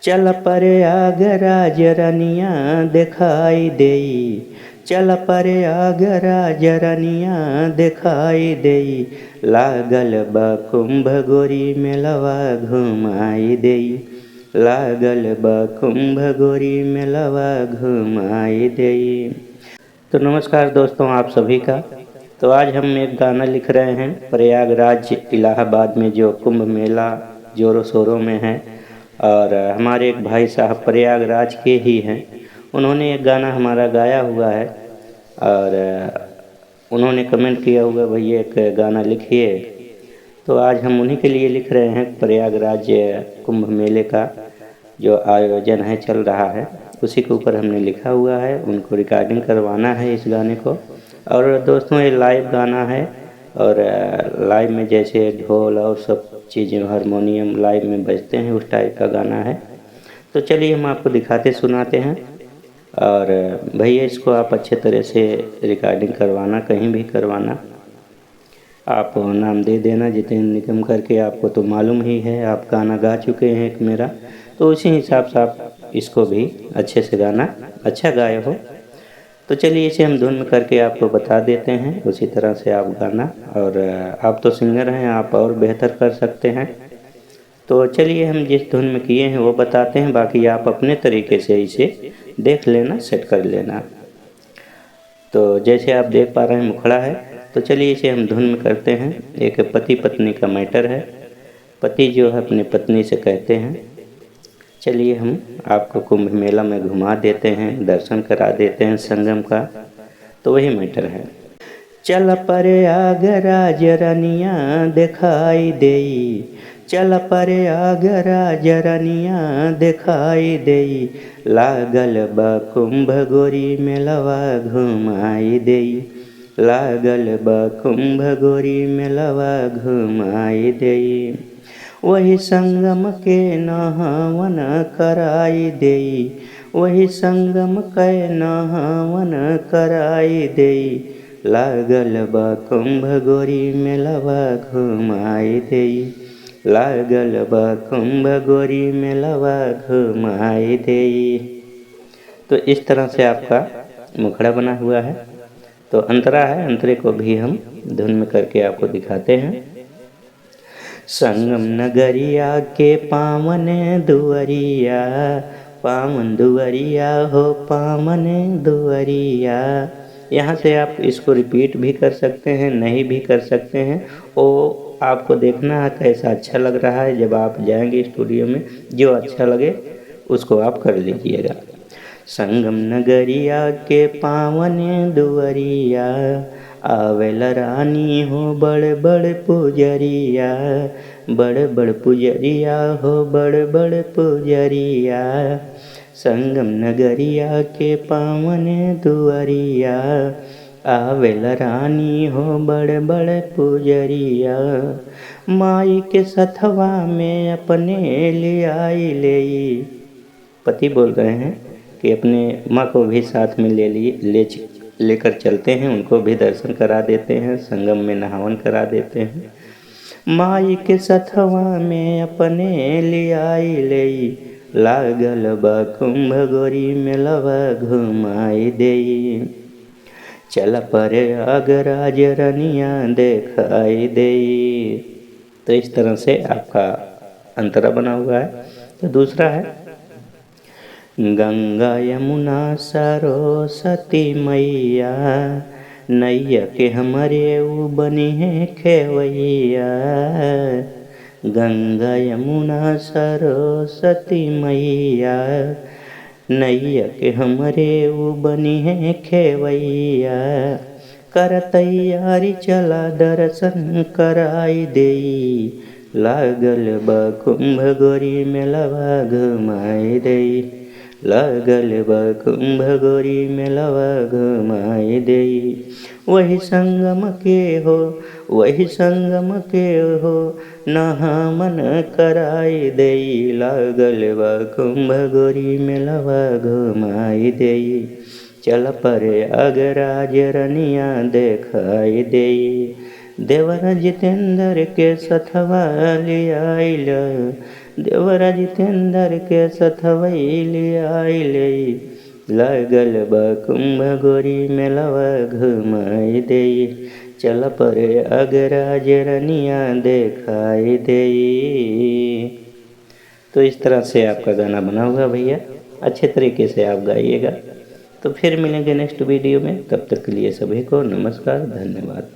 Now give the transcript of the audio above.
चल प्रयागराज रनिया दिखाई देई, चल प्रयागराज रनिया दिखाई देई, लागल बा कुंभ गोरी मेलवा घुमाई देई, लागल बा कुंभ गोरी मेलवा घुमाई देई। तो नमस्कार दोस्तों आप सभी का। तो आज हम एक गाना लिख रहे हैं प्रयागराज इलाहाबाद में जो कुंभ मेला जोरों शोरों में है, और हमारे एक भाई साहब प्रयागराज के ही हैं। उन्होंने एक गाना हमारा गाया हुआ है और उन्होंने कमेंट किया हुआ भैया एक गाना लिखिए। तो आज हम उन्हीं के लिए लिख रहे हैं। प्रयागराज कुंभ मेले का जो आयोजन है चल रहा है, उसी के ऊपर हमने लिखा हुआ है। उनको रिकॉर्डिंग करवाना है इस गाने को। और दोस्तों ये लाइव गाना है, और लाइव में जैसे ढोल और सब चीज़ें हारमोनियम लाइव में बजते हैं उस टाइप का गाना है। तो चलिए हम आपको दिखाते सुनाते हैं। और भैया इसको आप अच्छे तरह से रिकॉर्डिंग करवाना, कहीं भी करवाना, आप नाम दे देना जितेंद्र निगम करके। आपको तो मालूम ही है, आप गाना गा चुके हैं एक मेरा, तो उसी हिसाब से आप इसको भी अच्छे से गाना, अच्छा गाए हो। तो चलिए इसे हम धुन में करके आपको बता देते हैं, उसी तरह से आप गाना। और आप तो सिंगर हैं, आप और बेहतर कर सकते हैं। तो चलिए हम जिस धुन में किए हैं वो बताते हैं, बाकी आप अपने तरीके से इसे देख लेना, सेट कर लेना। तो जैसे आप देख पा रहे हैं मुखड़ा है, तो चलिए इसे हम धुन में करते हैं। एक पति पत्नी का मैटर है। पति जो है अपनी पत्नी से कहते हैं चलिए हम आपको कुंभ मेला में घुमा देते हैं, दर्शन करा देते हैं संगम का। तो वही मैटर है। चल प्रयागराज रनिया दिखाई देई, चल प्रयागराज रनिया दिखाई देई, लागल बा कुंभ गोरी मेलवा घुमाई देई, लागल बा कुंभ गोरी मेलवा घुमाई देई। वही संगम के नहावन कराई देई, वही संगम के नहावन कराई देई, लागल बा कुंभ गोरी मेलवा घुमाई देई, लागल बा कुंभ गोरी मेलवा घुमाई देई। तो इस तरह से आपका मुखड़ा बना हुआ है। तो अंतरा है, अंतरे को भी हम धुन में करके आपको दिखाते हैं। संगम नगरिया के पावन दुअरिया, पावन दुअरिया हो पावन दुअरिया। यहाँ से आप इसको रिपीट भी कर सकते हैं, नहीं भी कर सकते हैं। वो आपको देखना है कैसा अच्छा लग रहा है। जब आप जाएंगे स्टूडियो में, जो अच्छा लगे उसको आप कर लीजिएगा। संगम नगरिया के पावन दुअरिया, आवेला रानी हो बड़ बड़ पुजरिया, बड़ बड़ पुजरिया हो बड़ बड़ पुजरिया। संगम नगरिया के पावन दुअरिया, आवेला रानी हो बड़ बड़ पुजरिया। माई के सथवा में अपने ले आई लेई, पति बोल रहे हैं कि अपने माँ को भी साथ में लेकर चलते हैं, उनको भी दर्शन करा देते हैं, संगम में नहावन करा देते हैं। माई के सथवा में अपने ले आई लेई, लागल बा कुंभ गोरी मेलवा घुमाई देई, चल प्रयागराज रनिया दिखाई देई। तो इस तरह से आपका अंतरा बना हुआ है। तो दूसरा है गंगा यमुना सरस्वती मैया, नैया के हमारे ऊ बनी है खेवैया। गंगा यमुना सरस्वती मैया, नैया के हमारे ऊ बनी है खेवैया। कर तैयारी चला दर्शन कराई देई, लागल बा कुंभ गोरी मेलवा घुमाई देई, लागल बा कुंभ गोरी मेलवा घुमाई देई। वही संगम के हो, वही संगम के हो, नहावन कराई देई, लागल बा कुंभ गोरी मेलवा घुमाई देई, चल प्रयागराज रनिया दिखाई देई। देवर जितेंद्र के सथवा ले आइल, देवरा जितेंद्र के सथवैली आइले लागल बा कुंभ गोरी मेलवा घुमाई दे चल परे अगराज रनिया दिखाई दे। तो इस तरह से आपका गाना बना होगा भैया, अच्छे तरीके से आप गाइएगा। तो फिर मिलेंगे नेक्स्ट वीडियो में, तब तक के लिए सभी को नमस्कार, धन्यवाद।